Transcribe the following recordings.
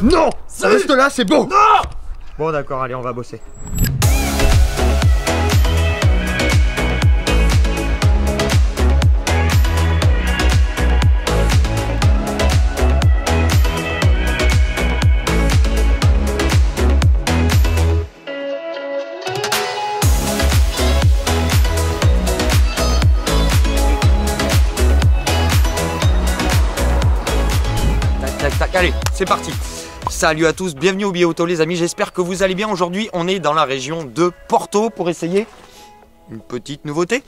Non, ça reste là, c'est bon. Non. Bon d'accord, allez, on va bosser. Allez, c'est parti. Salut à tous, bienvenue au Billet Auto les amis, j'espère que vous allez bien. Aujourd'hui on est dans la région de Porto pour essayer une petite nouveauté,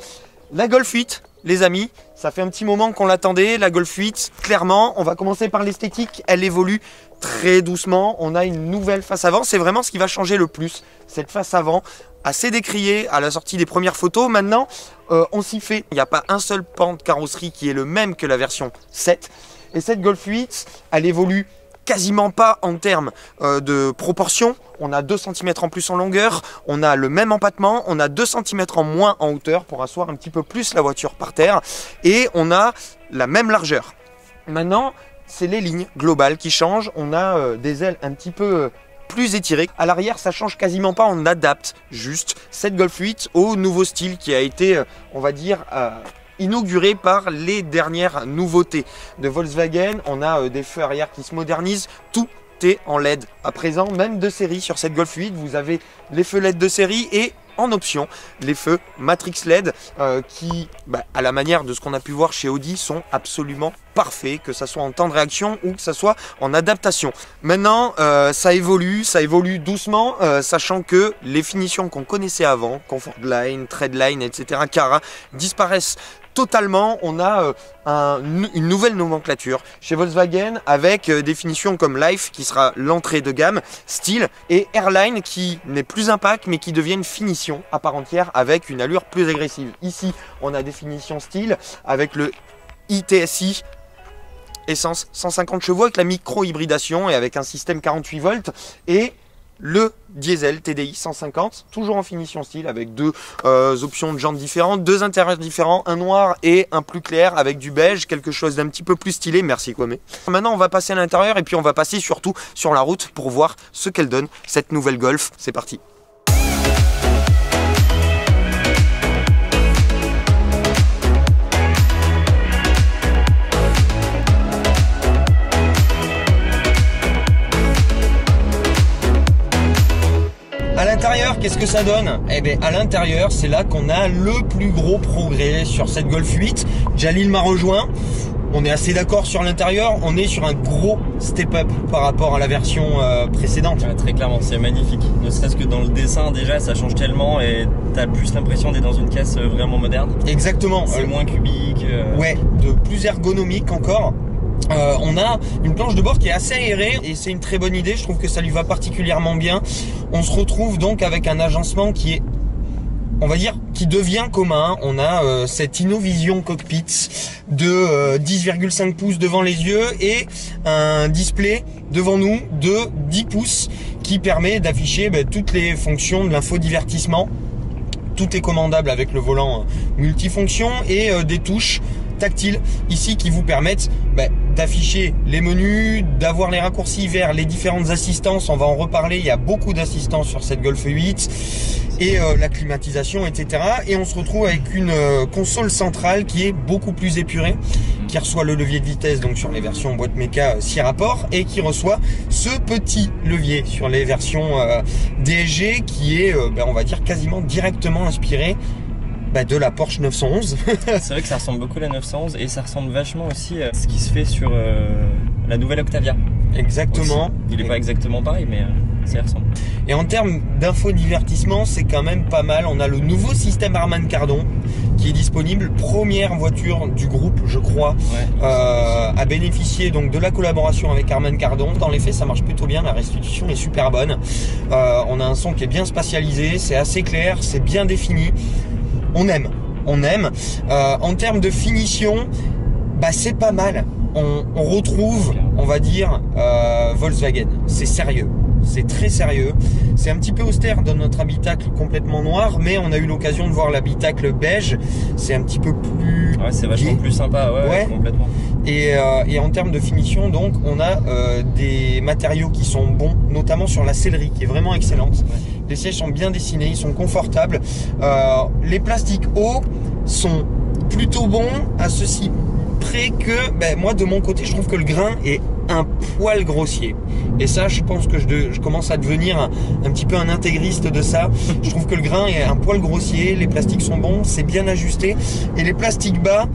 la Golf 8 les amis. Ça fait un petit moment qu'on l'attendait, la Golf 8, clairement. On va commencer par l'esthétique, elle évolue très doucement. On a une nouvelle face avant, c'est vraiment ce qui va changer le plus, cette face avant assez décriée à la sortie des premières photos. Maintenant on s'y fait, il n'y a pas un seul pan de carrosserie qui est le même que la version 7. Et cette Golf 8, elle évolue quasiment pas en termes de proportion. On a 2 cm en plus en longueur, on a le même empattement, on a 2 cm en moins en hauteur pour asseoir un petit peu plus la voiture par terre. Et on a la même largeur. Maintenant, c'est les lignes globales qui changent. On a des ailes un petit peu plus étirées. À l'arrière, ça change quasiment pas, on adapte juste cette Golf 8 au nouveau style qui a été, on va dire, inauguré par les dernières nouveautés de Volkswagen. On a des feux arrière qui se modernisent, tout est en LED à présent, même de série sur cette Golf 8. Vous avez les feux LED de série et en option les feux Matrix LED qui, à la manière de ce qu'on a pu voir chez Audi, sont absolument parfaits, que ça soit en temps de réaction ou que ça soit en adaptation. Maintenant ça évolue doucement, sachant que les finitions qu'on connaissait avant, Comfort Line, Tread Line, etc., Cara, disparaissent totalement. On a une nouvelle nomenclature chez Volkswagen avec des finitions comme Life qui sera l'entrée de gamme, Style, et Airline qui n'est plus un pack mais qui devient une finition à part entière avec une allure plus agressive. Ici on a des finitions Style avec le iTSI essence 150 chevaux avec la micro-hybridation et avec un système 48 volts et le diesel TDI 150, toujours en finition Style avec 2 options de jantes différentes, 2 intérieurs différents, un noir et un plus clair avec du beige, quelque chose d'un petit peu plus stylé. Merci Kwame. Maintenant on va passer à l'intérieur et puis on va passer surtout sur la route pour voir ce qu'elle donne cette nouvelle Golf. C'est parti. À l'intérieur, qu'est-ce que ça donne? Eh bien, à l'intérieur, c'est là qu'on a le plus gros progrès sur cette Golf 8. Jalil m'a rejoint. On est assez d'accord sur l'intérieur. On est sur un gros step-up par rapport à la version précédente. Ouais, très clairement, c'est magnifique. Ne serait-ce que dans le dessin, déjà, ça change tellement et t'as plus l'impression d'être dans une caisse vraiment moderne. Exactement. C'est moins cubique. Ouais, de plus ergonomique encore. On a une planche de bord qui est assez aérée et c'est une très bonne idée, je trouve que ça lui va particulièrement bien. On se retrouve donc avec un agencement qui est, on va dire, qui devient commun. On a cette InnoVision Cockpit de 10,5 pouces devant les yeux et un display devant nous de 10 pouces qui permet d'afficher toutes les fonctions de l'infodivertissement. Tout est commandable avec le volant multifonction et des touches tactiles ici qui vous permettent d'afficher les menus, d'avoir les raccourcis vers les différentes assistances. On va en reparler, il y a beaucoup d'assistances sur cette Golf 8 et la climatisation, etc. Et on se retrouve avec une console centrale qui est beaucoup plus épurée, qui reçoit le levier de vitesse donc sur les versions boîte méca 6 rapports et qui reçoit ce petit levier sur les versions DSG qui est, on va dire, quasiment directement inspiré de la Porsche 911. C'est vrai que ça ressemble beaucoup à la 911 et ça ressemble vachement aussi à ce qui se fait sur la nouvelle Octavia. Exactement. Aussi. Il n'est pas exactement pareil, mais ça y ressemble. Et en termes d'infodivertissement, c'est quand même pas mal. On a le nouveau système Harman Kardon qui est disponible. Première voiture du groupe, je crois, à bénéficier donc de la collaboration avec Harman Kardon. Dans les faits, ça marche plutôt bien. La restitution est super bonne. On a un son qui est bien spatialisé, c'est assez clair, c'est bien défini. On aime. En termes de finition, c'est pas mal. On retrouve, on va dire, Volkswagen. C'est sérieux. C'est très sérieux. C'est un petit peu austère dans notre habitacle complètement noir, mais on a eu l'occasion de voir l'habitacle beige. C'est un petit peu plus... Ouais, c'est vachement plus sympa, ouais, complètement. Et en termes de finition, donc, on a des matériaux qui sont bons, notamment sur la sellerie, qui est vraiment excellente. Ouais. Les sièges sont bien dessinés, ils sont confortables. Les plastiques hauts sont plutôt bons, à ceci près que, moi de mon côté, je trouve que le grain est un poil grossier. Et ça, je pense que je commence à devenir un petit peu un intégriste de ça. Je trouve que le grain est un poil grossier, les plastiques sont bons, c'est bien ajusté. Et les plastiques bas,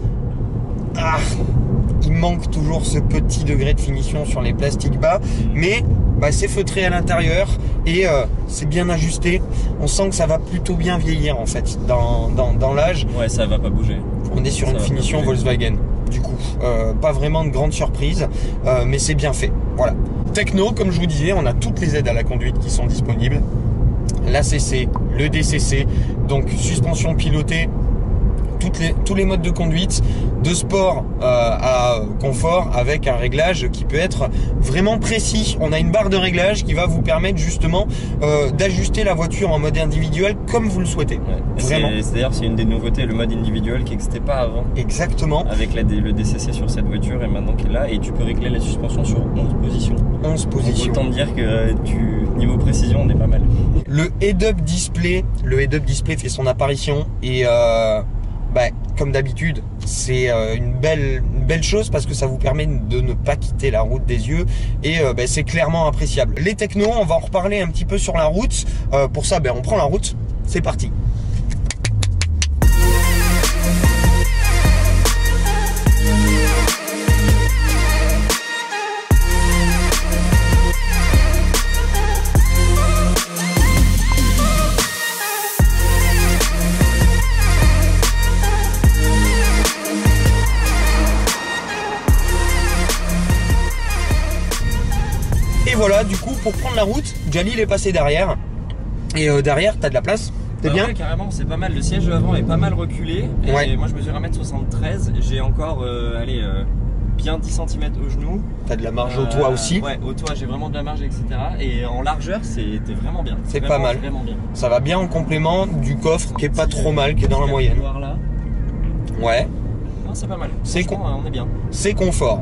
il manque toujours ce petit degré de finition sur les plastiques bas, mais c'est feutré à l'intérieur et c'est bien ajusté. On sent que ça va plutôt bien vieillir en fait dans l'âge. Ouais, ça va pas bouger. On est sur une finition Volkswagen. Du coup, pas vraiment de grande surprise, mais c'est bien fait. Voilà. Techno, comme je vous disais, on a toutes les aides à la conduite qui sont disponibles. L'ACC, le DCC, donc suspension pilotée, tous les modes de conduite, de sport à confort, avec un réglage qui peut être vraiment précis. On a une barre de réglage qui va vous permettre justement d'ajuster la voiture en mode individuel comme vous le souhaitez. Ouais. Vraiment. C'est-à-dire c'est une des nouveautés, le mode individuel qui n'existait pas avant. Exactement. Avec le DCC sur cette voiture et maintenant qui est là, et tu peux régler la suspension sur 11 positions. 11 positions. Autant dire que niveau précision, on est pas mal. Le head-up display fait son apparition et comme d'habitude, c'est une belle chose parce que ça vous permet de ne pas quitter la route des yeux et c'est clairement appréciable. Les technos, on va en reparler un petit peu sur la route. Pour ça, on prend la route. C'est parti. Voilà, du coup, pour prendre la route, Jalil est passé derrière. Et derrière, t'as de la place. T'es bien? Ouais, carrément, c'est pas mal. Le siège avant est pas mal reculé. Et moi, je mesure 1m73. J'ai encore, bien 10 cm au genou. T'as de la marge au toit aussi? Ouais, au toit, j'ai vraiment de la marge, etc. Et en largeur, c'était vraiment bien. C'est pas mal. Vraiment bien. Ça va bien en complément du coffre qui est pas trop mal, qui est dans la moyenne. Là. Ouais. Non, c'est pas mal. On est bien. C'est confort.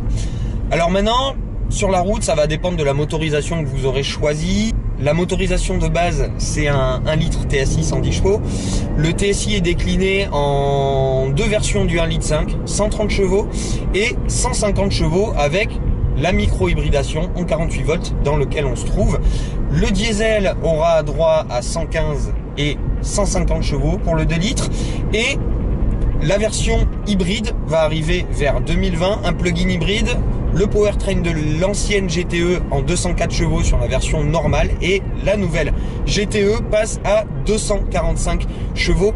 Alors maintenant, sur la route, ça va dépendre de la motorisation que vous aurez choisie. La motorisation de base, c'est un 1 litre TSI 110 chevaux. Le TSI est décliné en deux versions du 1 litre 5, 130 chevaux et 150 chevaux avec la micro-hybridation en 48 volts dans lequel on se trouve. Le diesel aura droit à 115 et 150 chevaux pour le 2 litres et la version hybride va arriver vers 2020, un plug-in hybride, le powertrain de l'ancienne GTE en 204 chevaux sur la version normale et la nouvelle GTE passe à 245 chevaux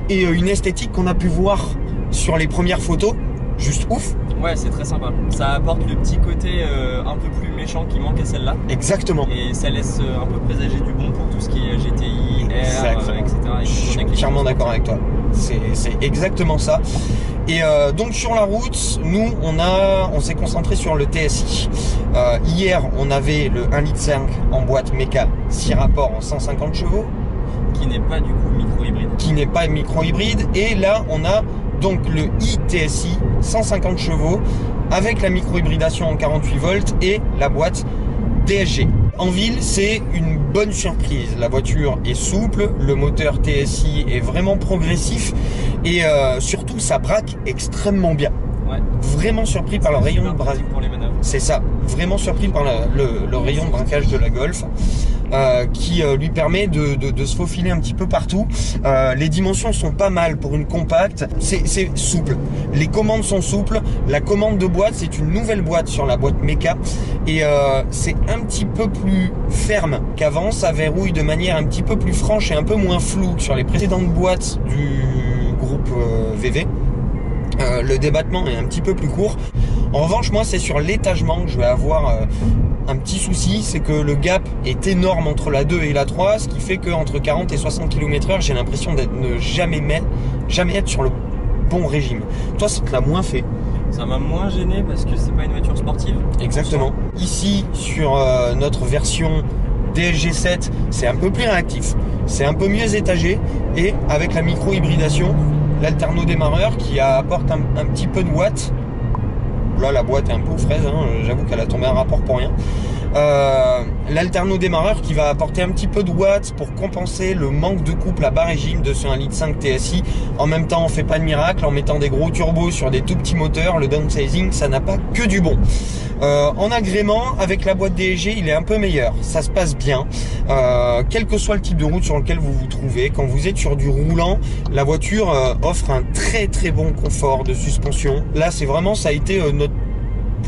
et une esthétique qu'on a pu voir sur les premières photos, juste ouf. Ouais, c'est très sympa. Ça apporte le petit côté un peu plus méchant qui manque à celle-là. Exactement. Et ça laisse un peu présager du bon pour tout ce qui est GTI, R, etc. Je suis entièrement d'accord avec toi. C'est exactement ça. Et donc sur la route, nous on s'est concentré sur le TSI. Hier on avait le 1 litre 5 en boîte méca 6 rapports en 150 chevaux. Qui n'est pas du coup micro-hybride. Qui n'est pas micro-hybride. Et là on a donc le iTSI 150 chevaux avec la micro-hybridation en 48 volts et la boîte DSG. En ville, c'est une bonne surprise. La voiture est souple, le moteur TSI est vraiment progressif et surtout ça braque extrêmement bien. Ouais. Vraiment surpris par le rayon de braquage. C'est ça, vraiment surpris par le rayon de braquage de la Golf qui lui permet de se faufiler un petit peu partout. Les dimensions sont pas mal pour une compacte, c'est souple. Les commandes sont souples. La commande de boîte, c'est une nouvelle boîte sur la boîte méca et c'est un petit peu plus ferme qu'avant. Ça verrouille de manière un petit peu plus franche et un peu moins floue que sur les précédentes boîtes du groupe VV. Le débattement est un petit peu plus court. En revanche, moi, c'est sur l'étagement que je vais avoir un petit souci, c'est que le gap est énorme entre la 2 et la 3, ce qui fait qu'entre 40 et 60 km/h, j'ai l'impression de ne jamais être sur le bon régime. Toi, ça te l'a moins fait? Ça m'a moins gêné parce que c'est pas une voiture sportive. Exactement. Ici, sur notre version DSG7, c'est un peu plus réactif, c'est un peu mieux étagé, et avec la micro-hybridation, l'alterno-démarreur qui apporte un petit peu de watts. Là, la boîte est un peu aux fraises, hein, j'avoue qu'elle a tombé un rapport pour rien. L'alterno-démarreur qui va apporter un petit peu de watts pour compenser le manque de couple à bas régime de ce 1,5 litre TSI. En même temps, on fait pas de miracle en mettant des gros turbos sur des tout petits moteurs. Le downsizing, ça n'a pas que du bon. En agrément, avec la boîte DSG, il est un peu meilleur. Ça se passe bien. Quel que soit le type de route sur lequel vous vous trouvez, quand vous êtes sur du roulant, la voiture offre un très très bon confort de suspension. Là, c'est vraiment, ça a été notre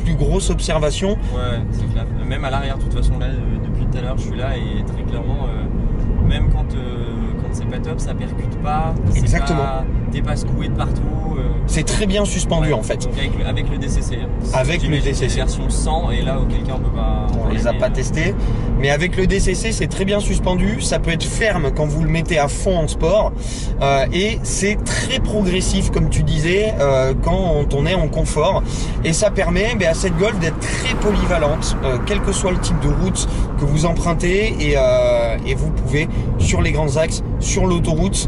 plus grosse observation. Ouais, c'est clair. Même à l'arrière, de toute façon, là, depuis tout à l'heure, je suis là et très clairement, même quand c'est pas top, ça percute pas. Exactement. T'es pas secoué de partout. C'est très bien suspendu en fait. Donc avec le DCC. Avec le DCC. Version 100 et là auquel cas on peut pas. On les a pas testés. Mais avec le DCC, c'est très bien suspendu. Ça peut être ferme quand vous le mettez à fond en sport. Et c'est très progressif, comme tu disais, quand on est en confort. Et ça permet à cette Golf d'être très polyvalente, quel que soit le type de route que vous empruntez. Et vous pouvez, sur les grands axes, sur l'autoroute,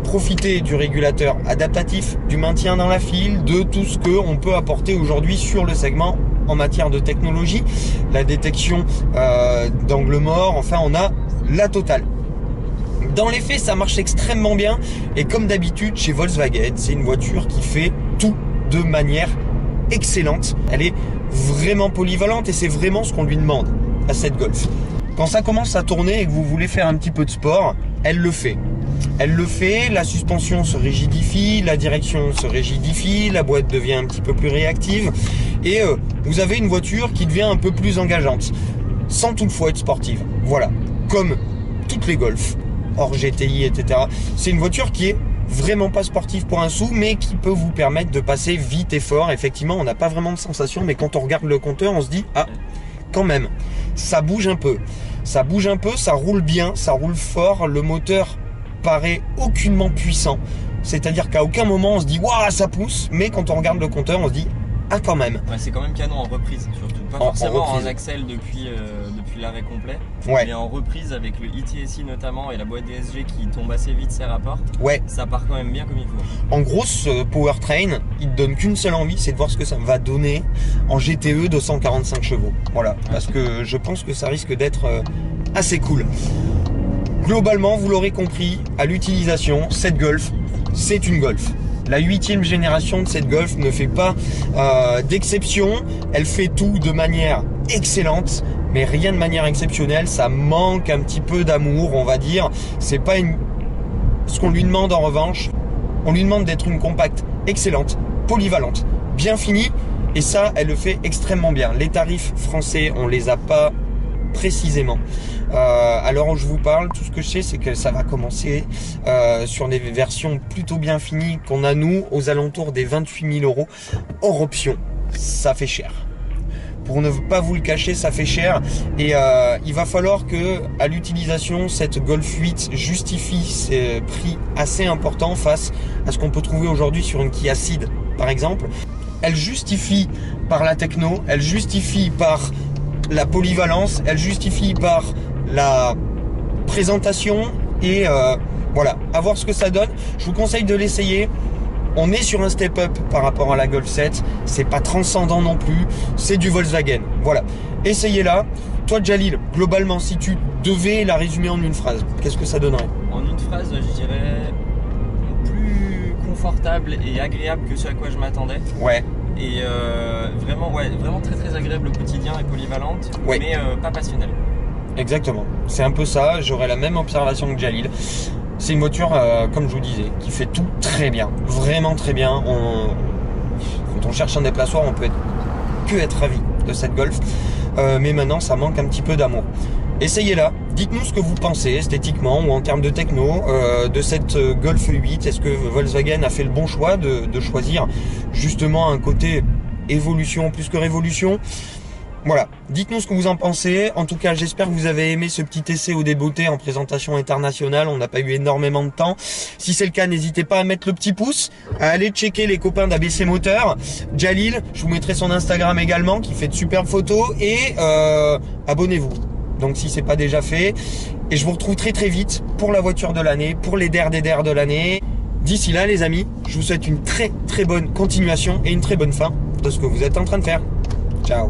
profiter du régulateur adaptatif, du maintien dans la file, de tout ce qu'on peut apporter aujourd'hui sur le segment en matière de technologie, la détection d'angle mort, enfin on a la totale. Dans les faits, ça marche extrêmement bien et comme d'habitude chez Volkswagen, c'est une voiture qui fait tout de manière excellente. Elle est vraiment polyvalente et c'est vraiment ce qu'on lui demande à cette Golf. Quand ça commence à tourner et que vous voulez faire un petit peu de sport, elle le fait. Elle le fait, la suspension se rigidifie, la direction se rigidifie, la boîte devient un petit peu plus réactive et vous avez une voiture qui devient un peu plus engageante, sans toutefois être sportive. Voilà, comme toutes les Golf, hors GTI, etc. C'est une voiture qui est vraiment pas sportive pour un sou, mais qui peut vous permettre de passer vite et fort. Effectivement, on n'a pas vraiment de sensation, mais quand on regarde le compteur, on se dit, ah, quand même, ça bouge un peu. Ça bouge un peu, ça roule bien, ça roule fort, le moteur paraît aucunement puissant, c'est-à-dire qu'à aucun moment on se dit waouh ça pousse, mais quand on regarde le compteur on se dit ah quand même. Ouais, c'est quand même canon en reprise surtout, pas forcément en accel depuis l'arrêt complet, ouais. Mais en reprise avec le ETSI notamment et la boîte DSG qui tombe assez vite ses rapports, ouais. Ça part quand même bien comme il faut. En gros ce powertrain il te donne qu'une seule envie, c'est de voir ce que ça va donner en GTE de 145 chevaux, voilà, parce que je pense que ça risque d'être assez cool. Globalement, vous l'aurez compris, à l'utilisation, cette Golf, c'est une Golf. La 8e génération de cette Golf ne fait pas d'exception. Elle fait tout de manière excellente, mais rien de manière exceptionnelle. Ça manque un petit peu d'amour, on va dire. C'est pas ce qu'on lui demande en revanche. On lui demande d'être une compacte excellente, polyvalente, bien finie. Et ça, elle le fait extrêmement bien. Les tarifs français, on les a pas précisément. À l'heure où je vous parle, tout ce que je sais, c'est que ça va commencer sur des versions plutôt bien finies qu'on a nous, aux alentours des 28 000 € hors option. Ça fait cher. Pour ne pas vous le cacher, ça fait cher et il va falloir que à l'utilisation, cette Golf 8 justifie ses prix assez importants face à ce qu'on peut trouver aujourd'hui sur une Kia Ceed, par exemple. Elle justifie par la techno, elle justifie par la polyvalence, elle justifie par la présentation et voilà, à voir ce que ça donne. Je vous conseille de l'essayer. On est sur un step-up par rapport à la Golf 7, c'est pas transcendant non plus, c'est du Volkswagen. Voilà, essayez-la. Toi Jalil, globalement, si tu devais la résumer en une phrase, qu'est-ce que ça donnerait? En une phrase, je dirais plus confortable et agréable que ce à quoi je m'attendais. Ouais. Et vraiment très très agréable au quotidien et polyvalente, ouais. Mais pas passionnelle. Exactement, c'est un peu ça, j'aurais la même observation que Jalil. C'est une voiture, comme je vous disais, qui fait tout très bien, vraiment très bien. Quand on cherche un déplaçoir, on peut être ravi de cette Golf, mais maintenant ça manque un petit peu d'amour. Essayez-la, dites-nous ce que vous pensez esthétiquement ou en termes de techno de cette Golf 8. Est-ce que Volkswagen a fait le bon choix de choisir justement un côté évolution plus que révolution? Voilà, dites-nous ce que vous en pensez. En tout cas, j'espère que vous avez aimé ce petit essai au débeauté en présentation internationale. On n'a pas eu énormément de temps. Si c'est le cas, n'hésitez pas à mettre le petit pouce, à aller checker les copains d'ABC Moteur. Jalil, je vous mettrai son Instagram également, qui fait de superbes photos. Et abonnez-vous. donc si c'est pas déjà fait. Et je vous retrouve très très vite pour la voiture de l'année, pour les DER des DER de l'année. D'ici là les amis, je vous souhaite une très très bonne continuation et une très bonne fin de ce que vous êtes en train de faire. Ciao.